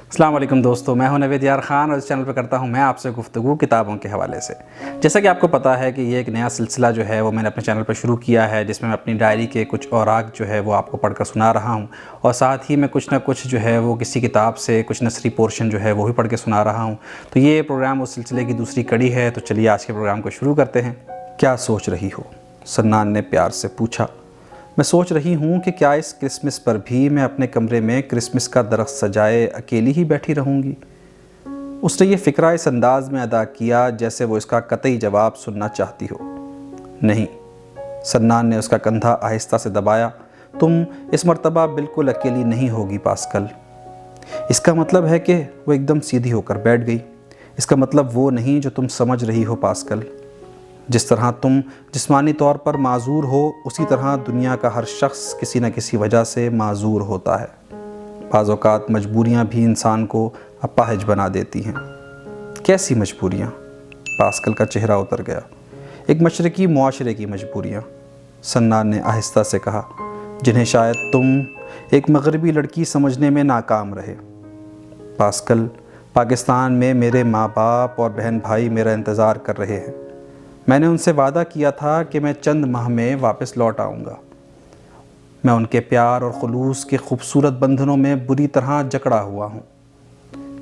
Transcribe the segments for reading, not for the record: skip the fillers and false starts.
السلام علیکم دوستو، میں ہوں نوید یار خان اور اس چینل پہ کرتا ہوں میں آپ سے گفتگو کتابوں کے حوالے سے۔ جیسا کہ آپ کو پتہ ہے کہ یہ ایک نیا سلسلہ جو ہے وہ میں نے اپنے چینل پہ شروع کیا ہے، جس میں اپنی ڈائری کے کچھ اوراق جو ہے وہ آپ کو پڑھ کر سنا رہا ہوں، اور ساتھ ہی میں کچھ نہ کچھ جو ہے وہ کسی کتاب سے کچھ نثری پورشن جو ہے وہ بھی پڑھ کے سنا رہا ہوں۔ تو یہ پروگرام اس سلسلے کی دوسری کڑی ہے، تو چلیے آج کے پروگرام کو شروع کرتے ہیں۔ کیا سوچ رہی ہو؟ سنان نے پیار سے پوچھا۔ میں سوچ رہی ہوں کہ کیا اس کرسمس پر بھی میں اپنے کمرے میں کرسمس کا درخت سجائے اکیلی ہی بیٹھی رہوں گی؟ اس نے یہ فقرہ اس انداز میں ادا کیا جیسے وہ اس کا قطعی جواب سننا چاہتی ہو۔ نہیں، سنان نے اس کا کندھا آہستہ سے دبایا۔ تم اس مرتبہ بالکل اکیلی نہیں ہوگی پاسکل۔ اس کا مطلب ہے کہ وہ ایک دم سیدھی ہو کر بیٹھ گئی۔ اس کا مطلب وہ نہیں جو تم سمجھ رہی ہو پاسکل۔ جس طرح تم جسمانی طور پر معذور ہو، اسی طرح دنیا کا ہر شخص کسی نہ کسی وجہ سے معذور ہوتا ہے۔ بعض اوقات مجبوریاں بھی انسان کو اپاہج بنا دیتی ہیں۔ کیسی مجبوریاں؟ پاسکل کا چہرہ اتر گیا۔ ایک مشرقی معاشرے کی مجبوریاں، سنان نے آہستہ سے کہا، جنہیں شاید تم ایک مغربی لڑکی سمجھنے میں ناکام رہے۔ پاسکل، پاکستان میں میرے ماں باپ اور بہن بھائی میرا انتظار کر رہے ہیں۔ میں نے ان سے وعدہ کیا تھا کہ میں چند ماہ میں واپس لوٹ آؤں گا۔ میں ان کے پیار اور خلوص کے خوبصورت بندھنوں میں بری طرح جکڑا ہوا ہوں۔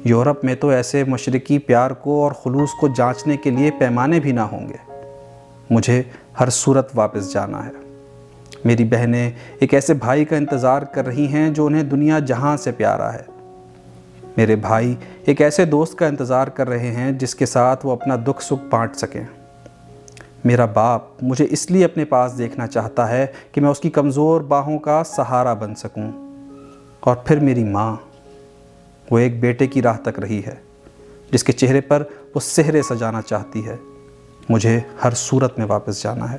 یورپ میں تو ایسے مشرقی پیار کو اور خلوص کو جانچنے کے لیے پیمانے بھی نہ ہوں گے۔ مجھے ہر صورت واپس جانا ہے۔ میری بہنیں ایک ایسے بھائی کا انتظار کر رہی ہیں جو انہیں دنیا جہاں سے پیارا ہے۔ میرے بھائی ایک ایسے دوست کا انتظار کر رہے ہیں جس کے ساتھ وہ اپنا دکھ سکھ بانٹ سکیں۔ میرا باپ مجھے اس لیے اپنے پاس دیکھنا چاہتا ہے کہ میں اس کی کمزور باہوں کا سہارا بن سکوں۔ اور پھر میری ماں، وہ ایک بیٹے کی راہ تک رہی ہے، جس کے چہرے پر وہ سحرے سجانا چاہتی ہے۔ مجھے ہر صورت میں واپس جانا ہے۔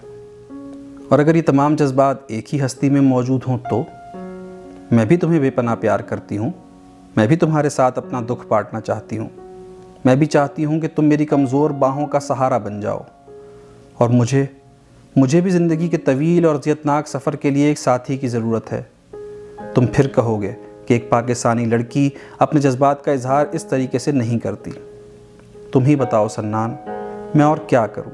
اور اگر یہ تمام جذبات ایک ہی ہستی میں موجود ہوں تو میں بھی تمہیں بے پناہ پیار کرتی ہوں۔ میں بھی تمہارے ساتھ اپنا دکھ بانٹنا چاہتی ہوں۔ میں بھی چاہتی ہوں کہ تم میری کمزور باہوں کا سہارا بن جاؤ۔ اور مجھے بھی زندگی کے طویل اور اذیتناک سفر کے لیے ایک ساتھی کی ضرورت ہے۔ تم پھر کہو گے کہ ایک پاکستانی لڑکی اپنے جذبات کا اظہار اس طریقے سے نہیں کرتی۔ تم ہی بتاؤ سنان، میں اور کیا کروں؟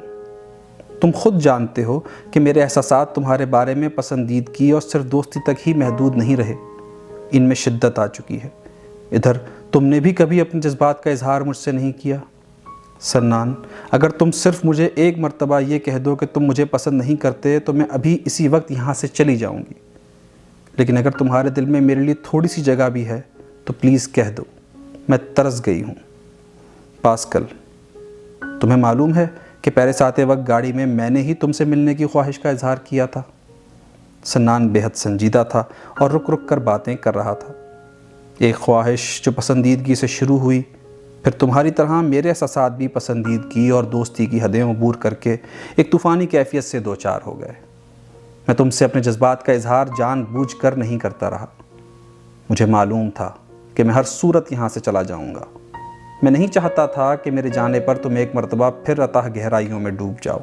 تم خود جانتے ہو کہ میرے احساسات تمہارے بارے میں پسندیدگی اور صرف دوستی تک ہی محدود نہیں رہے۔ ان میں شدت آ چکی ہے۔ ادھر تم نے بھی کبھی اپنے جذبات کا اظہار مجھ سے نہیں کیا۔ سنان، اگر تم صرف مجھے ایک مرتبہ یہ کہہ دو کہ تم مجھے پسند نہیں کرتے تو میں ابھی اسی وقت یہاں سے چلی جاؤں گی۔ لیکن اگر تمہارے دل میں میرے لیے تھوڑی سی جگہ بھی ہے تو پلیز کہہ دو، میں ترس گئی ہوں۔ پاسکل، تمہیں معلوم ہے کہ پیرس آتے وقت گاڑی میں نے ہی تم سے ملنے کی خواہش کا اظہار کیا تھا۔ سنان بے حد سنجیدہ تھا اور رک رک کر باتیں کر رہا تھا۔ ایک خواہش جو پسندیدگی سے شروع ہوئی، پھر تمہاری طرح میرے احساسات بھی پسندیدگی اور دوستی کی حدیں عبور کر کے ایک طوفانی کیفیت سے دوچار ہو گئے۔ میں تم سے اپنے جذبات کا اظہار جان بوجھ کر نہیں کرتا رہا۔ مجھے معلوم تھا کہ میں ہر صورت یہاں سے چلا جاؤں گا۔ میں نہیں چاہتا تھا کہ میرے جانے پر تم ایک مرتبہ پھر اتاہ گہرائیوں میں ڈوب جاؤ۔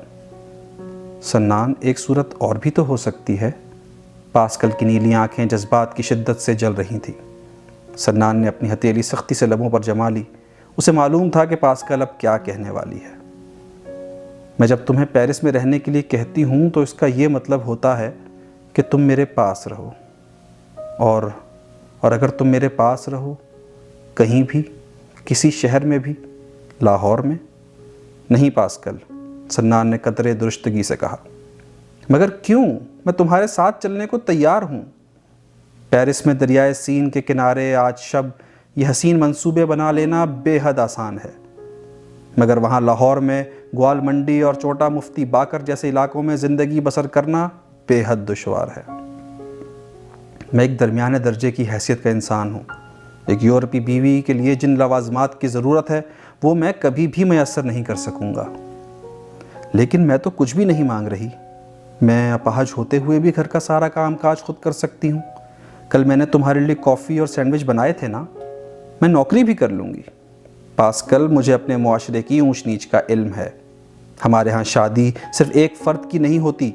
سنان، ایک صورت اور بھی تو ہو سکتی ہے۔ پاسکل کی نیلی آنکھیں جذبات کی شدت سے جل رہی تھیں۔ سنان نے اپنی ہتھیلی سختی سے لبوں پر جما لی۔ اسے معلوم تھا کہ پاسکل اب کیا کہنے والی ہے۔ میں جب تمہیں پیرس میں رہنے کے لیے کہتی ہوں تو اس کا یہ مطلب ہوتا ہے کہ تم میرے پاس رہو۔ اور اگر تم میرے پاس رہو، کہیں بھی، کسی شہر میں بھی، لاہور میں؟ نہیں پاسکل، سنان نے قدرے درستگی سے کہا۔ مگر کیوں؟ میں تمہارے ساتھ چلنے کو تیار ہوں۔ پیرس میں دریائے سین کے کنارے آج شب یہ حسین منصوبے بنا لینا بے حد آسان ہے، مگر وہاں لاہور میں گوال منڈی اور چوٹا مفتی باکر جیسے علاقوں میں زندگی بسر کرنا بے حد دشوار ہے۔ میں ایک درمیانے درجے کی حیثیت کا انسان ہوں۔ ایک یورپی بیوی کے لیے جن لوازمات کی ضرورت ہے وہ میں کبھی بھی میسر نہیں کر سکوں گا۔ لیکن میں تو کچھ بھی نہیں مانگ رہی۔ میں اپاہج ہوتے ہوئے بھی گھر کا سارا کام کاج خود کر سکتی ہوں۔ کل میں نے تمہارے لیے کافی اور سینڈوچ بنائے تھے نا، میں نوکری بھی کر لوں گی۔ پاسکل، مجھے اپنے معاشرے کی اونچ نیچ کا علم ہے۔ ہمارے ہاں شادی صرف ایک فرد کی نہیں ہوتی،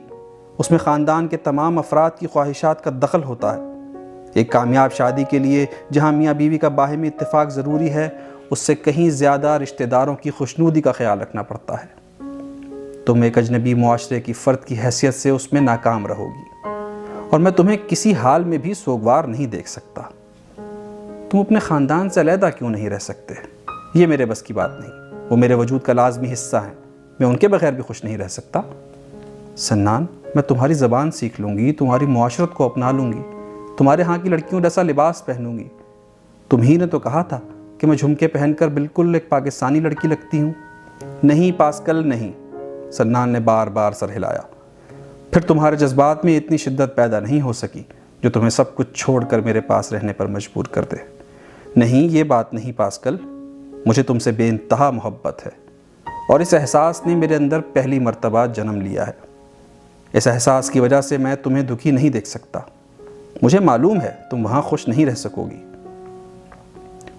اس میں خاندان کے تمام افراد کی خواہشات کا دخل ہوتا ہے۔ ایک کامیاب شادی کے لیے جہاں میاں بیوی کا باہمی اتفاق ضروری ہے، اس سے کہیں زیادہ رشتہ داروں کی خوشنودی کا خیال رکھنا پڑتا ہے۔ تم ایک اجنبی معاشرے کی فرد کی حیثیت سے اس میں ناکام رہو گی، اور میں تمہیں کسی حال میں بھی سوگوار نہیں دیکھ سکتا۔ تم اپنے خاندان سے علیحدہ کیوں نہیں رہ سکتے؟ یہ میرے بس کی بات نہیں، وہ میرے وجود کا لازمی حصہ ہیں، میں ان کے بغیر بھی خوش نہیں رہ سکتا۔ سنان، میں تمہاری زبان سیکھ لوں گی، تمہاری معاشرت کو اپنا لوں گی، تمہارے ہاں کی لڑکیوں جیسا لباس پہنوں گی۔ تم ہی نے تو کہا تھا کہ میں جھمکے پہن کر بالکل ایک پاکستانی لڑکی لگتی ہوں۔ نہیں پاسکل، نہیں، سنان نے بار بار سر ہلایا۔ پھر تمہارے جذبات میں اتنی شدت پیدا نہیں ہو سکی جو تمہیں سب کچھ چھوڑ کر میرے پاس رہنے پر مجبور کر دے۔ نہیں، یہ بات نہیں پاسکل، مجھے تم سے بے انتہا محبت ہے، اور اس احساس نے میرے اندر پہلی مرتبہ جنم لیا ہے۔ اس احساس کی وجہ سے میں تمہیں دکھی نہیں دیکھ سکتا۔ مجھے معلوم ہے تم وہاں خوش نہیں رہ سکو گی،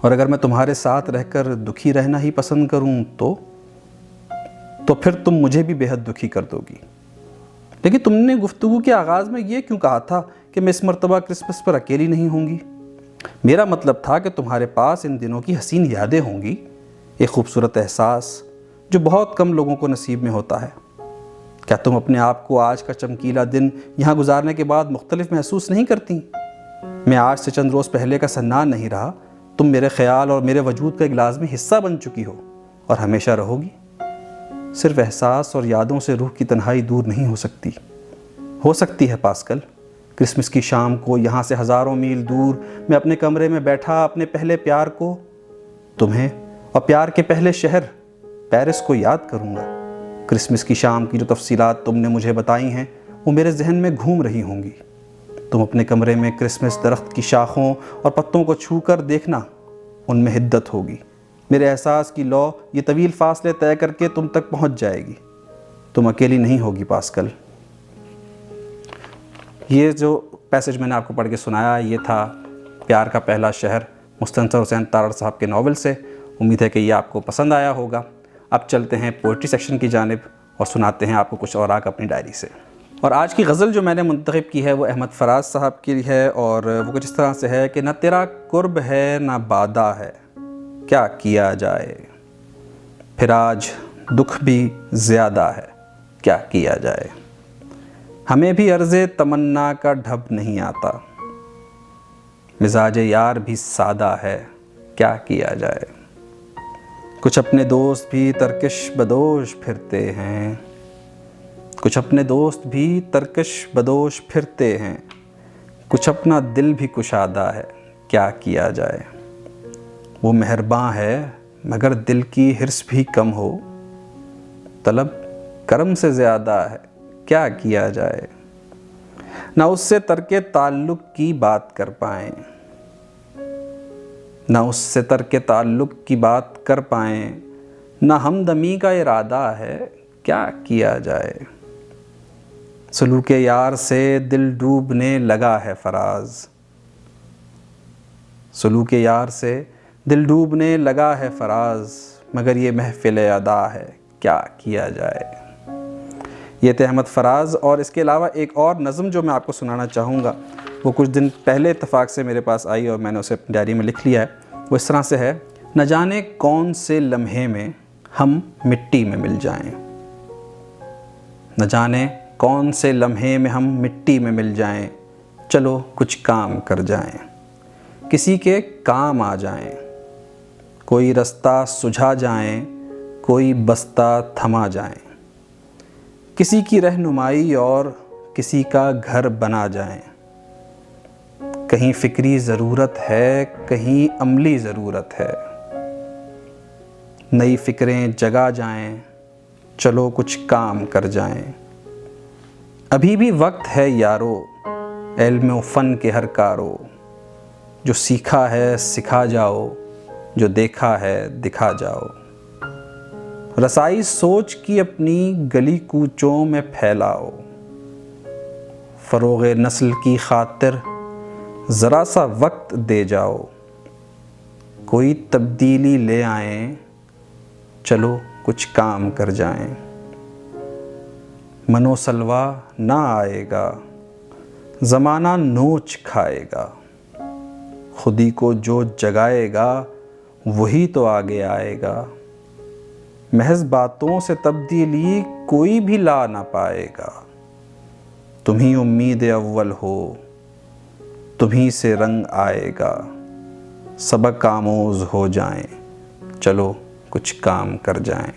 اور اگر میں تمہارے ساتھ رہ کر دکھی رہنا ہی پسند کروں تو پھر تم مجھے بھی بے حد دکھی کر دو گی۔ لیکن تم نے گفتگو کے آغاز میں یہ کیوں کہا تھا کہ میں اس مرتبہ کرسمس پر اکیلی نہیں ہوں گی؟ میرا مطلب تھا کہ تمہارے پاس ان دنوں کی حسین یادیں ہوں گی، ایک خوبصورت احساس جو بہت کم لوگوں کو نصیب میں ہوتا ہے۔ کیا تم اپنے آپ کو آج کا چمکیلا دن یہاں گزارنے کے بعد مختلف محسوس نہیں کرتی؟ میں آج سے چند روز پہلے کا سنان نہیں رہا، تم میرے خیال اور میرے وجود کا ایک لازمی حصہ بن چکی ہو، اور ہمیشہ رہو گی۔ صرف احساس اور یادوں سے روح کی تنہائی دور نہیں ہو سکتی ہے پاسکل۔ کرسمس کی شام کو یہاں سے ہزاروں میل دور میں اپنے کمرے میں بیٹھا اپنے پہلے پیار کو، تمہیں اور پیار کے پہلے شہر پیرس کو یاد کروں گا۔ کرسمس کی شام کی جو تفصیلات تم نے مجھے بتائی ہیں وہ میرے ذہن میں گھوم رہی ہوں گی۔ تم اپنے کمرے میں کرسمس درخت کی شاخوں اور پتوں کو چھو کر دیکھنا، ان میں حدت ہوگی۔ میرے احساس کی لو یہ طویل فاصلے طے کر کے تم تک پہنچ جائے گی۔ تم اکیلی نہیں ہوگی پاسکل۔ یہ جو پیسج میں نے آپ کو پڑھ کے سنایا یہ تھا پیار کا پہلا شہر مستنصر حسین تارڑ صاحب کے ناول سے۔ امید ہے کہ یہ آپ کو پسند آیا ہوگا۔ اب چلتے ہیں پوئٹری سیکشن کی جانب اور سناتے ہیں آپ کو کچھ اوراق اپنی ڈائری سے۔ اور آج کی غزل جو میں نے منتخب کی ہے وہ احمد فراز صاحب کی ہے، اور وہ کچھ اس طرح سے ہے کہ نہ تیرا قرب ہے نہ بادہ ہے، کیا کیا جائے، پھر آج دکھ بھی زیادہ ہے، کیا کیا جائے، ہمیں بھی عرض تمنا کا ڈھب نہیں آتا، مزاج یار بھی سادہ ہے، کیا کیا جائے، کچھ اپنے دوست بھی ترکش بدوش پھرتے ہیں، کچھ اپنے دوست بھی ترکش بدوش پھرتے ہیں، کچھ اپنا دل بھی کشادہ ہے، کیا کیا جائے، وہ مہرباں ہے مگر دل کی حرص بھی کم ہو، طلب کرم سے زیادہ ہے، کیا کیا جائے، نہ اس سے ترک تعلق کی بات کر پائیں، نہ اس سے ترک تعلق کی بات کر پائیں، نہ ہمدمی کا ارادہ ہے، کیا کیا جائے، سلوک یار سے دل ڈوبنے لگا ہے فراز، سلوک یار سے دل ڈوبنے لگا ہے فراز، مگر یہ محفل ادا ہے، کیا کیا جائے۔ یہ تھے احمد فراز، اور اس کے علاوہ ایک اور نظم جو میں آپ کو سنانا چاہوں گا وہ کچھ دن پہلے اتفاق سے میرے پاس آئی اور میں نے اسے اپنی ڈائری میں لکھ لیا ہے۔ وہ اس طرح سے ہے، نہ جانے کون سے لمحے میں ہم مٹی میں مل جائیں، نہ جانے کون سے لمحے میں ہم مٹی میں مل جائیں، چلو کچھ کام کر جائیں، کسی کے کام آ جائیں، کوئی رستہ سجھا جائیں، کوئی بستہ تھما جائیں، کسی کی رہنمائی اور کسی کا گھر بنا جائیں، کہیں فکری ضرورت ہے کہیں عملی ضرورت ہے، نئی فکریں جگا جائیں، چلو کچھ کام کر جائیں، ابھی بھی وقت ہے یارو علم و فن کے ہر کارو، جو سیکھا ہے سکھا جاؤ، جو دیکھا ہے دکھا جاؤ، رسائی سوچ کی اپنی گلی کوچوں میں پھیلاؤ، فروغ نسل کی خاطر ذرا سا وقت دے جاؤ، کوئی تبدیلی لے آئیں، چلو کچھ کام کر جائیں، منو سلوا نہ آئے گا، زمانہ نوچ کھائے گا، خودی کو جو جگائے گا وہی تو آگے آئے گا، محض باتوں سے تبدیلی کوئی بھی لا نہ پائے گا، تمہیں امید اول ہو تمہیں سے رنگ آئے گا، سبق آموز ہو جائیں چلو کچھ کام کر جائیں۔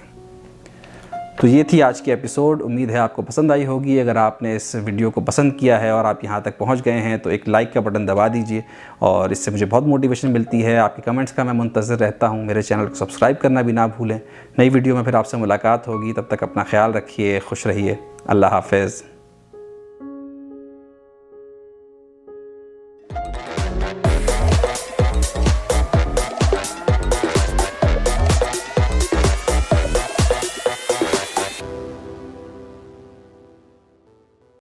تو یہ تھی آج کی ایپیسوڈ، امید ہے آپ کو پسند آئی ہوگی۔ اگر آپ نے اس ویڈیو کو پسند کیا ہے اور آپ یہاں تک پہنچ گئے ہیں تو ایک لائک کا بٹن دبا دیجئے، اور اس سے مجھے بہت موٹیویشن ملتی ہے۔ آپ کے کمنٹس کا میں منتظر رہتا ہوں۔ میرے چینل کو سبسکرائب کرنا بھی نہ بھولیں۔ نئی ویڈیو میں پھر آپ سے ملاقات ہوگی، تب تک اپنا خیال رکھیے، خوش رہیے، اللہ حافظ۔